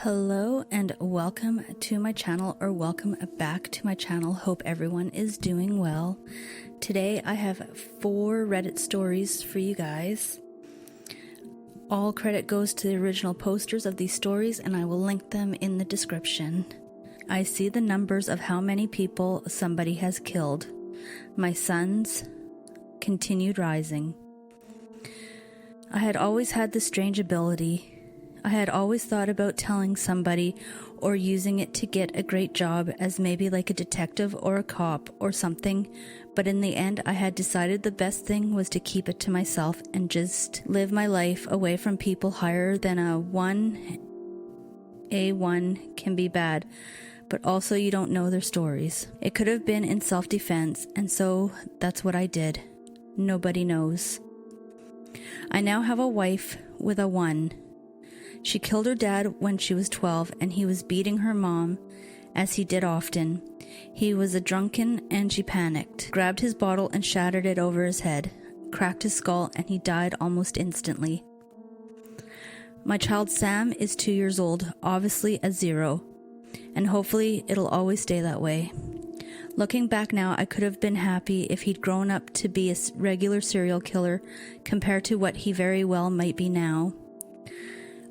Hello and welcome to my channel, or welcome back to my channel. Hope everyone is doing well. Today I have 4 Reddit stories for you guys. All credit goes to the original posters of these stories, and I will link them in the description. I see the numbers of how many people somebody has killed. My sons continued rising. I had always had this strange ability. I had always thought about telling somebody or using it to get a great job as maybe like a detective or a cop or something, but in the end I had decided the best thing was to keep it to myself and just live my life away from people higher than a 1. A1 can be bad, but also you don't know their stories. It could have been in self-defense, and so that's what I did. Nobody knows. I now have a wife with a 1. She killed her dad when she was 12, and he was beating her mom, as he did often. He was a drunken, and she panicked, grabbed his bottle and shattered it over his head, cracked his skull, and he died almost instantly. My child Sam is 2 years old, obviously a 0, and hopefully it'll always stay that way. Looking back now, I could have been happy if he'd grown up to be a regular serial killer compared to what he very well might be now.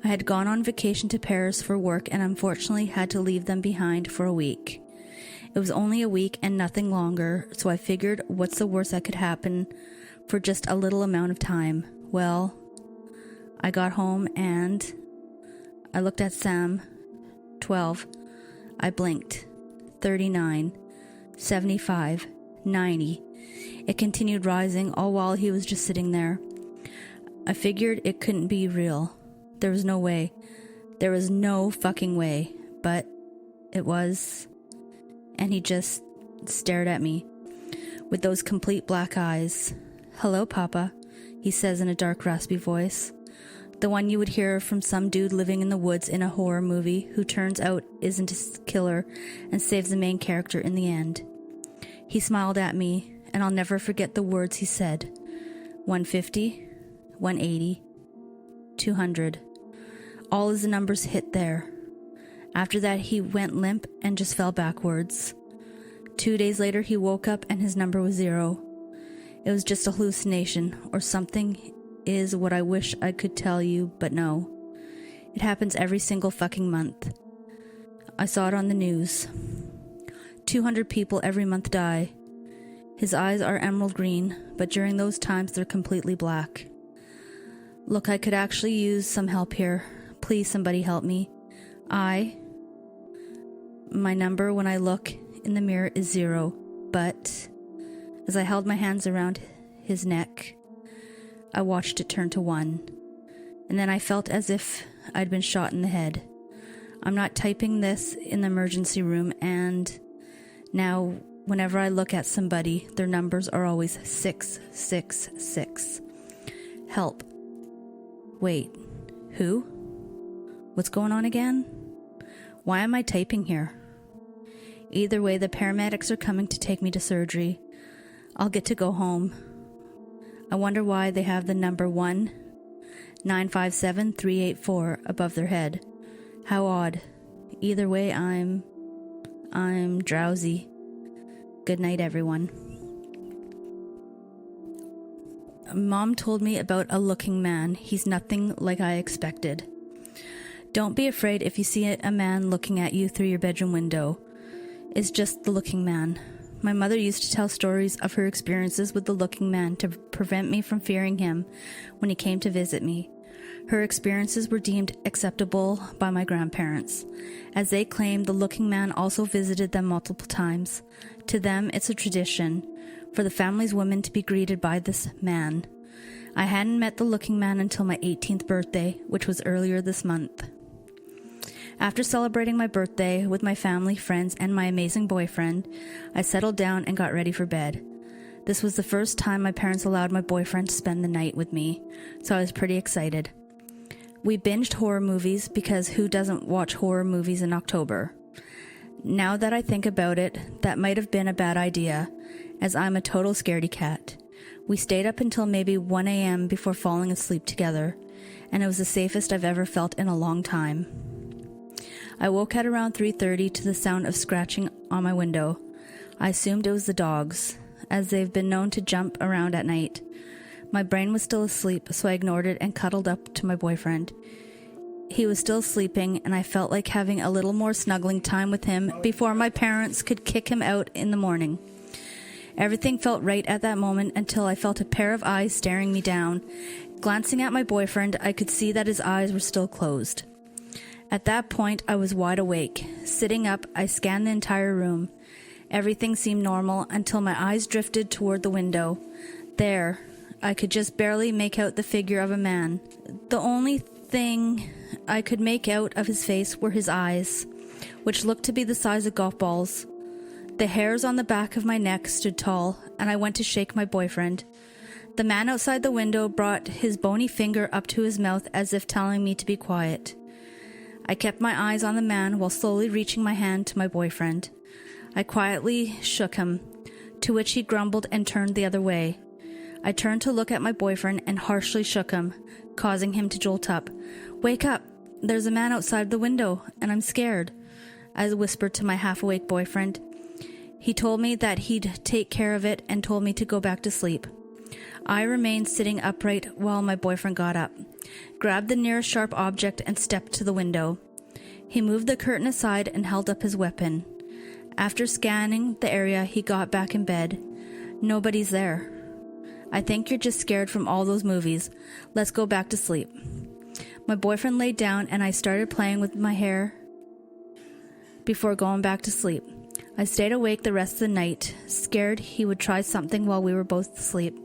I had gone on vacation to Paris for work and unfortunately had to leave them behind for a week. It was only a week and nothing longer, so I figured what's the worst that could happen for just a little amount of time. Well, I got home and I looked at Sam, 12. I blinked. 39, 75, 90. It continued rising all while he was just sitting there. I figured it couldn't be real. There was no way. There was no fucking way. But it was. And he just stared at me with those complete black eyes. "Hello, Papa," he says in a dark, raspy voice. The one you would hear from some dude living in the woods in a horror movie who turns out isn't a killer and saves the main character in the end. He smiled at me, and I'll never forget the words he said. 150, 180, 200. All as the numbers hit there. After that, he went limp and just fell backwards. 2 days later, he woke up and his number was 0. It was just a hallucination, or something is what I wish I could tell you, but no. It happens every single fucking month. I saw it on the news. 200 people every month die. His eyes are emerald green, but during those times they're completely black. Look, I could actually use some help here. Please, somebody help me. My number when I look in the mirror is 0, but as I held my hands around his neck, I watched it turn to 1, and then I felt as if I'd been shot in the head. I'm not typing this in the emergency room, and now whenever I look at somebody, their numbers are always 666. Help. Wait, who? What's going on again? Why am I typing here? Either way, the paramedics are coming to take me to surgery. I'll get to go home. I wonder why they have the number 1-957-384 above their head. How odd. Either way, I'm drowsy. Good night, everyone. Mom told me about a looking man. He's nothing like I expected. Don't be afraid if you see a man looking at you through your bedroom window. It's just the looking man. My mother used to tell stories of her experiences with the looking man to prevent me from fearing him when he came to visit me. Her experiences were deemed acceptable by my grandparents, as they claimed the looking man also visited them multiple times. To them, it's a tradition for the family's women to be greeted by this man. I hadn't met the looking man until my 18th birthday, which was earlier this month. After celebrating my birthday with my family, friends, and my amazing boyfriend, I settled down and got ready for bed. This was the first time my parents allowed my boyfriend to spend the night with me, so I was pretty excited. We binged horror movies because who doesn't watch horror movies in October? Now that I think about it, that might have been a bad idea, as I'm a total scaredy cat. We stayed up until maybe 1 a.m. before falling asleep together, and it was the safest I've ever felt in a long time. I woke at around 3:30 to the sound of scratching on my window. I assumed it was the dogs, as they've been known to jump around at night. My brain was still asleep, so I ignored it and cuddled up to my boyfriend. He was still sleeping, and I felt like having a little more snuggling time with him before my parents could kick him out in the morning. Everything felt right at that moment until I felt a pair of eyes staring me down. Glancing at my boyfriend, I could see that his eyes were still closed. At that point, I was wide awake. Sitting up, I scanned the entire room. Everything seemed normal until my eyes drifted toward the window. There, I could just barely make out the figure of a man. The only thing I could make out of his face were his eyes, which looked to be the size of golf balls. The hairs on the back of my neck stood tall, and I went to shake my boyfriend. The man outside the window brought his bony finger up to his mouth as if telling me to be quiet. I kept my eyes on the man while slowly reaching my hand to my boyfriend. I quietly shook him, to which he grumbled and turned the other way. I turned to look at my boyfriend and harshly shook him, causing him to jolt up. "Wake up! There's a man outside the window, and I'm scared," I whispered to my half-awake boyfriend. He told me that he'd take care of it and told me to go back to sleep. I remained sitting upright while my boyfriend got up, grabbed the nearest sharp object, and stepped to the window. He moved the curtain aside and held up his weapon. After scanning the area, he got back in bed. "Nobody's there. I think you're just scared from all those movies. Let's go back to sleep." My boyfriend laid down and I started playing with my hair before going back to sleep. I stayed awake the rest of the night, scared he would try something while we were both asleep.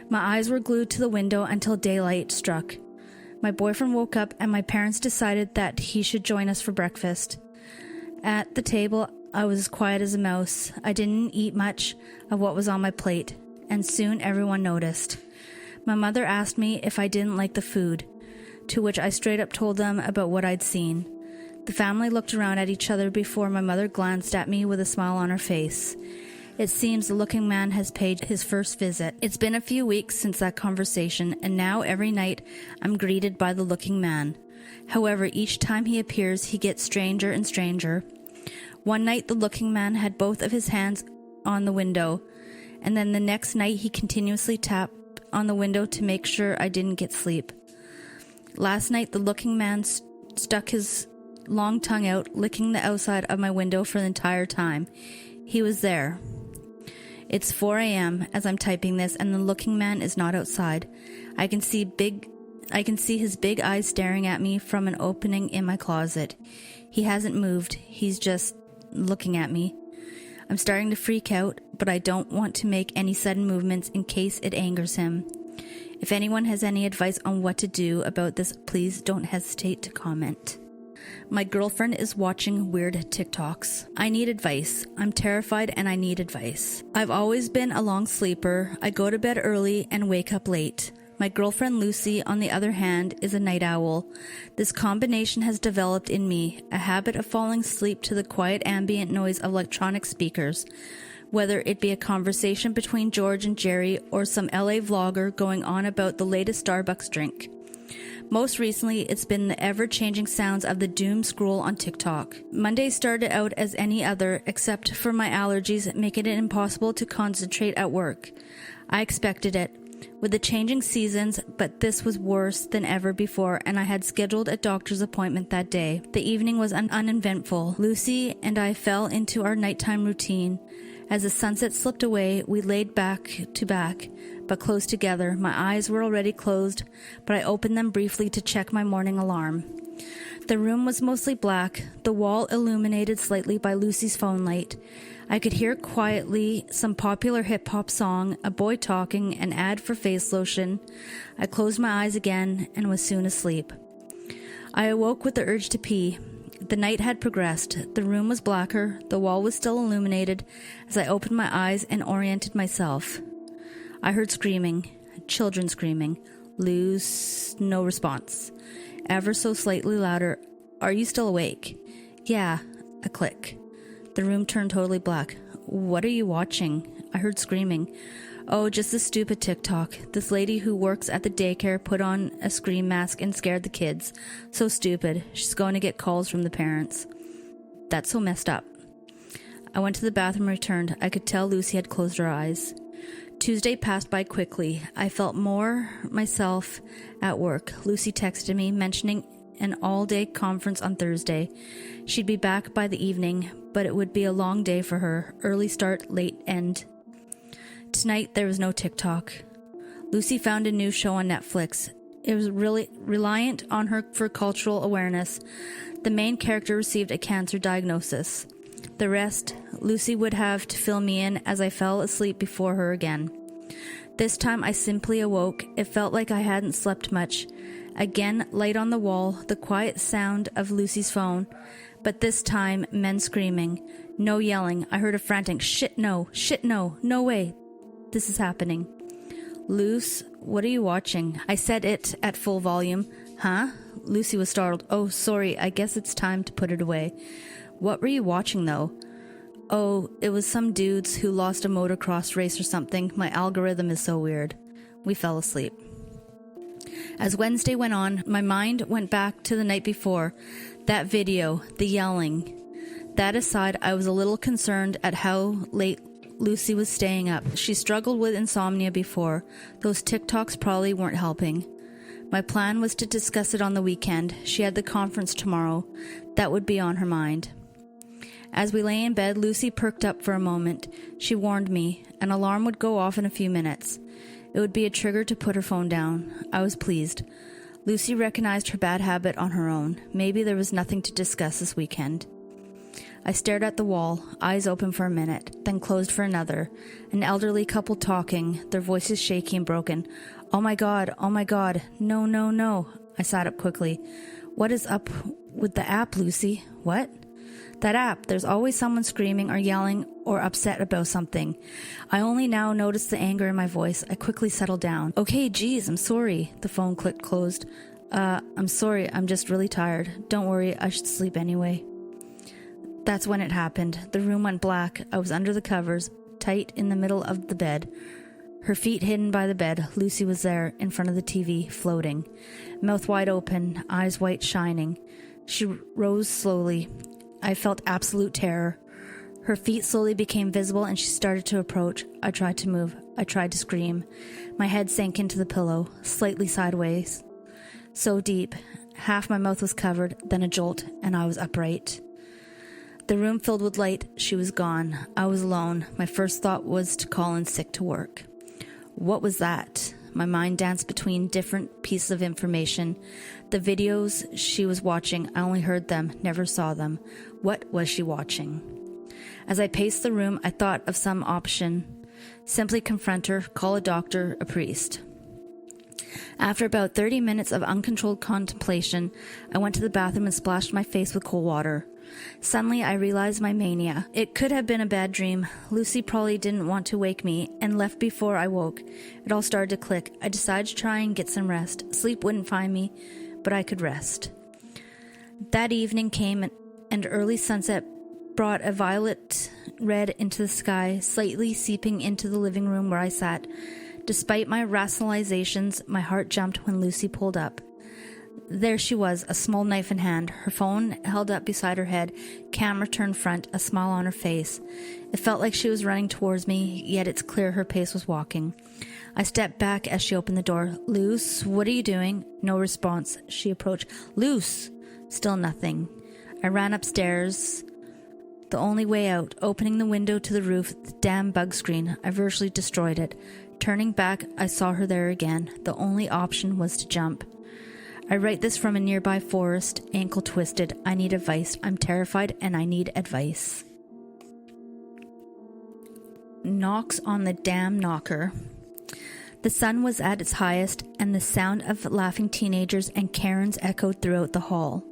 My eyes were glued to the window until daylight struck. My boyfriend woke up and my parents decided that he should join us for breakfast. At the table, I was as quiet as a mouse. I didn't eat much of what was on my plate, and soon everyone noticed. My mother asked me if I didn't like the food, to which I straight up told them about what I'd seen. The family looked around at each other before my mother glanced at me with a smile on her face. It seems the looking man has paid his first visit. It's been a few weeks since that conversation, and now every night I'm greeted by the looking man. However, each time he appears, he gets stranger and stranger. One night, the looking man had both of his hands on the window, and then the next night he continuously tapped on the window to make sure I didn't get sleep. Last night, the looking man stuck his long tongue out, licking the outside of my window for the entire time. He was there. It's 4 a.m. as I'm typing this, and the looking man is not outside. I can see his big eyes staring at me from an opening in my closet. He hasn't moved. He's just looking at me. I'm starting to freak out, but I don't want to make any sudden movements in case it angers him. If anyone has any advice on what to do about this, please don't hesitate to comment. My girlfriend is watching weird TikToks. I need advice. I'm terrified and I need advice. I've always been a long sleeper. I go to bed early and wake up late. My girlfriend Lucy, on the other hand, is a night owl. This combination has developed in me, a habit of falling asleep to the quiet ambient noise of electronic speakers, whether it be a conversation between George and Jerry or some LA vlogger going on about the latest Starbucks drink. Most recently, it's been the ever-changing sounds of the doom scroll on TikTok. Monday started out as any other, except for my allergies making it impossible to concentrate at work. I expected it, with the changing seasons, but this was worse than ever before, and I had scheduled a doctor's appointment that day. The evening was uneventful. Lucy and I fell into our nighttime routine. As the sunset slipped away, we laid back to back, but close together. My eyes were already closed, but I opened them briefly to check my morning alarm. The room was mostly black, the wall illuminated slightly by Lucy's phone light. I could hear quietly some popular hip-hop song, a boy talking, an ad for face lotion. I closed my eyes again and was soon asleep. I awoke with the urge to pee. The night had progressed. The room was blacker. The wall was still illuminated as I opened my eyes and oriented myself. I heard screaming, children screaming. Luz, no response. Ever so slightly louder, "Are you still awake?" "Yeah," a click. The room turned totally black. "What are you watching?" I heard screaming. Oh, just a stupid TikTok. This lady who works at the daycare put on a scream mask and scared the kids. So stupid. She's going to get calls from the parents. That's so messed up. I went to the bathroom and returned. I could tell Lucy had closed her eyes. Tuesday passed by quickly. I felt more myself at work. Lucy texted me, mentioning an all-day conference on Thursday. She'd be back by the evening, but it would be a long day for her. Early start, late end. Tonight, there was no TikTok. Lucy found a new show on Netflix. It was really reliant on her for cultural awareness. The main character received a cancer diagnosis. The rest, Lucy would have to fill me in as I fell asleep before her again. This time, I simply awoke. It felt like I hadn't slept much. Again, light on the wall, the quiet sound of Lucy's phone. But this time, men screaming. No yelling. I heard a frantic, shit no, no way. This is happening. Luce, what are you watching? I said it at full volume. Huh? Lucy was startled. Oh, sorry, I guess it's time to put it away. What were you watching, though? Oh, it was some dudes who lost a motocross race or something. My algorithm is so weird. We fell asleep. As Wednesday went on, my mind went back to the night before. That video, the yelling. That aside, I was a little concerned at how late Lucy was staying up. She struggled with insomnia before. Those TikToks probably weren't helping. My plan was to discuss it on the weekend. She had the conference tomorrow. That would be on her mind. As we lay in bed, Lucy perked up for a moment. She warned me. An alarm would go off in a few minutes. It would be a trigger to put her phone down. I was pleased. Lucy recognized her bad habit on her own. Maybe there was nothing to discuss this weekend. I stared at the wall, eyes open for a minute, then closed for another. An elderly couple talking, their voices shaky and broken. Oh my God, no, no, no. I sat up quickly. What is up with the app, Lucy? What? That app, there's always someone screaming or yelling or upset about something. I only now noticed the anger in my voice. I quickly settled down. Okay, geez, I'm sorry. The phone clicked closed. I'm sorry, I'm just really tired. Don't worry, I should sleep anyway. That's when it happened. The room went black. I was under the covers, tight in the middle of the bed. Her feet hidden by the bed. Lucy was there, in front of the TV, floating. Mouth wide open, eyes white shining. She rose slowly. I felt absolute terror. Her feet slowly became visible and she started to approach. I tried to move. I tried to scream. My head sank into the pillow, slightly sideways. So deep. Half my mouth was covered, then a jolt, and I was upright. The room filled with light. She was gone. I was alone. My first thought was to call in sick to work. What was that? My mind danced between different pieces of information. The videos she was watching, I only heard them, never saw them. What was she watching? As I paced the room, I thought of some option. Simply confront her, call a doctor, a priest. After about 30 minutes of uncontrolled contemplation, I went to the bathroom and splashed my face with cold water. Suddenly, I realized my mania. It could have been a bad dream. Lucy probably didn't want to wake me and left before I woke. It all started to click. I decided to try and get some rest. Sleep wouldn't find me, but I could rest. That evening came, and early sunset brought a violet red into the sky, slightly seeping into the living room where I sat. Despite my rationalizations, my heart jumped when Lucy pulled up. There she was, a small knife in hand, her phone held up beside her head, camera turned front, a smile on her face. It felt like she was running towards me, yet it's clear her pace was walking. I stepped back as she opened the door. Luce, what are you doing? No response. She approached. Luce! Still nothing. I ran upstairs. The only way out, opening the window to the roof, the damn bug screen. I virtually destroyed it. Turning back, I saw her there again. The only option was to jump. I write this from a nearby forest, ankle twisted. I need advice. I'm terrified and I need advice. Knocks on the damn knocker. The sun was at its highest and the sound of laughing teenagers and Karens echoed throughout the hall.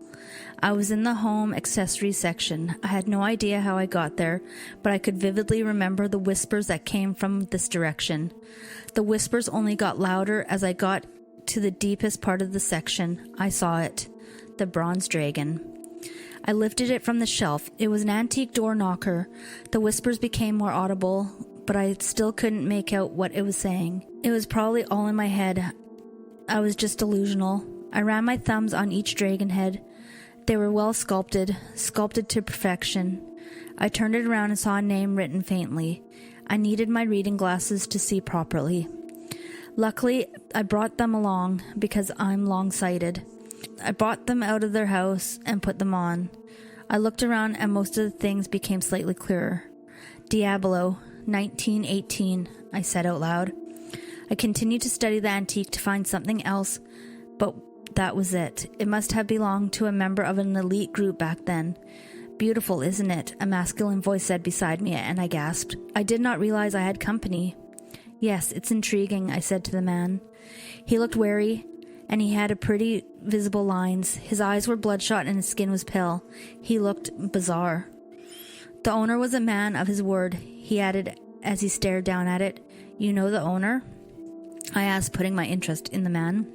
I was in the home accessories section. I had no idea how I got there, but I could vividly remember the whispers that came from this direction. The whispers only got louder as I got to the deepest part of the section. I saw it. The bronze dragon. I lifted it from the shelf. It was an antique door knocker. The whispers became more audible, but I still couldn't make out what it was saying. It was probably all in my head. I was just delusional. I ran my thumbs on each dragon head. They were well sculpted to perfection. I turned it around and saw a name written faintly. I needed my reading glasses to see properly. Luckily, I brought them along because I'm long-sighted. I bought them out of their house and put them on. I looked around and most of the things became slightly clearer. Diablo, 1918, I said out loud. I continued to study the antique to find something else, but that was it. It must have belonged to a member of an elite group back then. Beautiful, isn't it? A masculine voice said beside me, and I gasped. I did not realize I had company. Yes, it's intriguing, I said to the man. He looked wary, and he had a pretty visible lines. His eyes were bloodshot and his skin was pale. He looked bizarre. The owner was a man of his word, he added as he stared down at it. You know the owner? I asked, putting my interest in the man.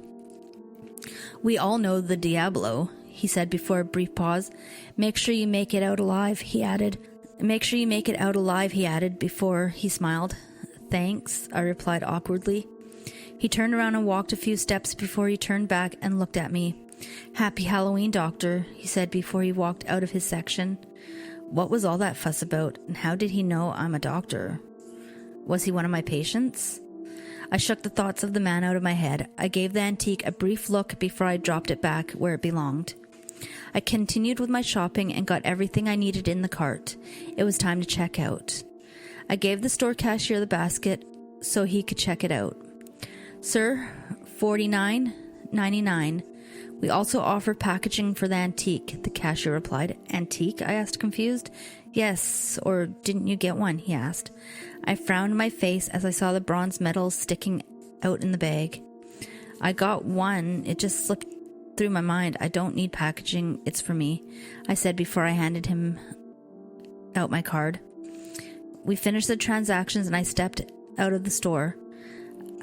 We all know the Diablo, he said before a brief pause. Make sure you make it out alive, he added. Make sure you make it out alive, he added before he smiled. Thanks, I replied awkwardly. He turned around and walked a few steps before he turned back and looked at me. Happy Halloween, Doctor, he said before he walked out of his section. What was all that fuss about, and how did he know I'm a doctor? Was he one of my patients? I shook the thoughts of the man out of my head. I gave the antique a brief look before I dropped it back where it belonged. I continued with my shopping and got everything I needed in the cart. It was time to check out. I gave the store cashier the basket so he could check it out. Sir, $49.99. We also offer packaging for the antique, the cashier replied. Antique? I asked, confused. Yes, or didn't you get one? He asked. I frowned my face as I saw the bronze medals sticking out in the bag. I got one. It just slipped through my mind. I don't need packaging. It's for me, I said before I handed him out my card. We finished the transactions and I stepped out of the store.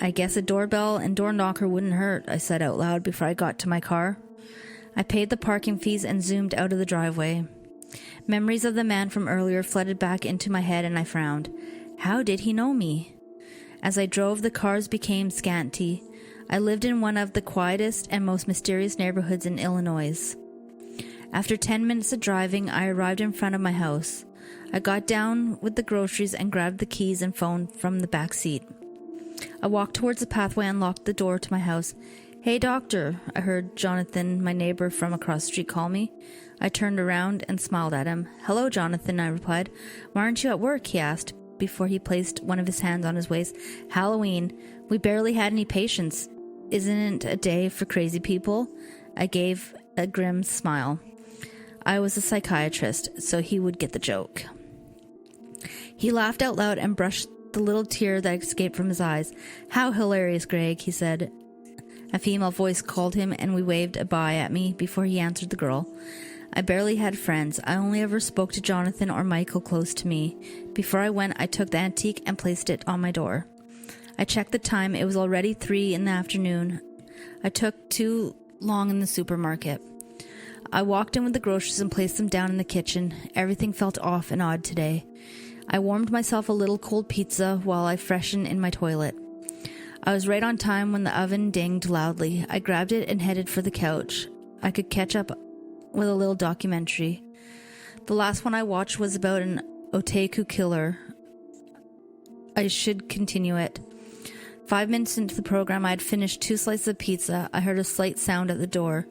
I guess a doorbell and door knocker wouldn't hurt, I said out loud before I got to my car. I paid the parking fees and zoomed out of the driveway. Memories of the man from earlier flooded back into my head and I frowned. How did he know me? As I drove, the cars became scanty. I lived in one of the quietest and most mysterious neighborhoods in Illinois. After 10 minutes of driving, I arrived in front of my house. I got down with the groceries and grabbed the keys and phone from the back seat. I walked towards the pathway and locked the door to my house. Hey, doctor, I heard Jonathan, my neighbor from across the street, call me. I turned around and smiled at him. Hello, Jonathan, I replied. Why aren't you at work? He asked before he placed one of his hands on his waist. Halloween. We barely had any patients. Isn't it a day for crazy people? I gave a grim smile. I was a psychiatrist, so he would get the joke. He laughed out loud and brushed the little tear that escaped from his eyes. How hilarious, Greg, he said. A female voice called him and we waved a bye at me before he answered the girl. I barely had friends. I only ever spoke to Jonathan or Michael close to me. Before I went, I took the antique and placed it on my door. I checked the time. It was already 3 in the afternoon. I took too long in the supermarket. I walked in with the groceries and placed them down in the kitchen. Everything felt off and odd today. I warmed myself a little cold pizza while I freshened in my toilet. I was right on time when the oven dinged loudly. I grabbed it and headed for the couch. I could catch up with a little documentary. The last one I watched was about an otaku killer. I should continue it. 5 minutes into the program, I had finished 2 slices of pizza. I heard a slight sound at the door.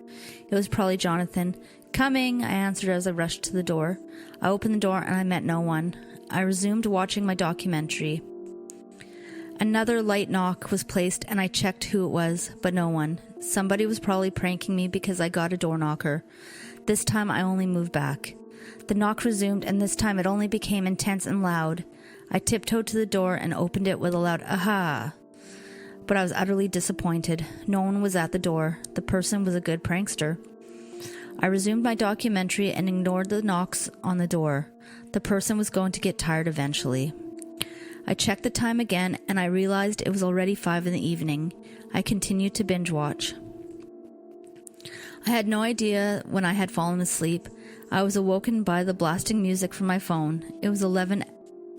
It was probably Jonathan. Coming, I answered as I rushed to the door. I opened the door and I met no one. I resumed watching my documentary. Another light knock was placed and I checked who it was, but no one. Somebody was probably pranking me because I got a door knocker. This time I only moved back. The knock resumed and this time it only became intense and loud. I tiptoed to the door and opened it with a loud aha. But I was utterly disappointed. No one was at the door. The person was a good prankster. I resumed my documentary and ignored the knocks on the door. The person was going to get tired eventually. I checked the time again and I realized it was already 5 in the evening. I continued to binge watch. I had no idea when I had fallen asleep. I was awoken by the blasting music from my phone. It was 11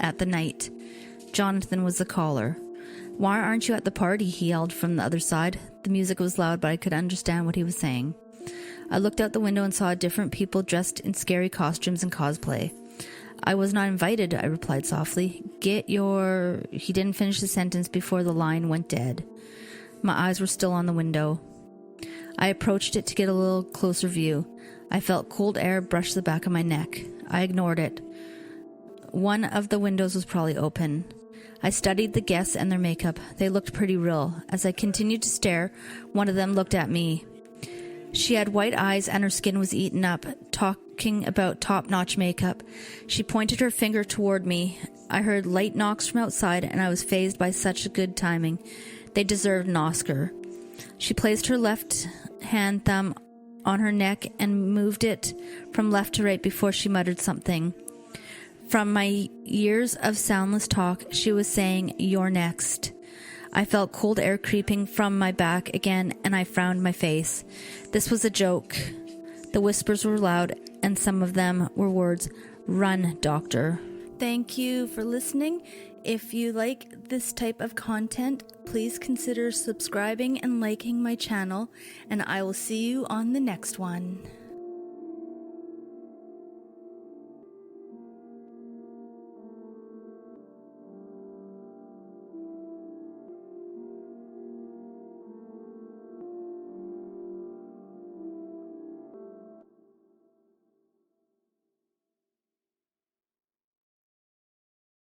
at the night. Jonathan was the caller. "Why aren't you at the party?" he yelled from the other side. The music was loud, but I could understand what he was saying. I looked out the window and saw different people dressed in scary costumes and cosplay. "I was not invited," I replied softly. He didn't finish the sentence before the line went dead. My eyes were still on the window. I approached it to get a little closer view. I felt cold air brush the back of my neck. I ignored it. One of the windows was probably open. I studied the guests and their makeup. They looked pretty real. As I continued to stare, one of them looked at me. She had white eyes and her skin was eaten up. Talking about top-notch makeup, she pointed her finger toward me. I heard light knocks from outside and I was fazed by such good timing. They deserved an Oscar. She placed her left hand thumb on her neck and moved it from left to right before she muttered something. From my years of soundless talk, she was saying, "You're next." I felt cold air creeping from my back again, and I frowned my face. This was a joke. The whispers were loud, and some of them were words. "Run, doctor." Thank you for listening. If you like this type of content, please consider subscribing and liking my channel, and I will see you on the next one.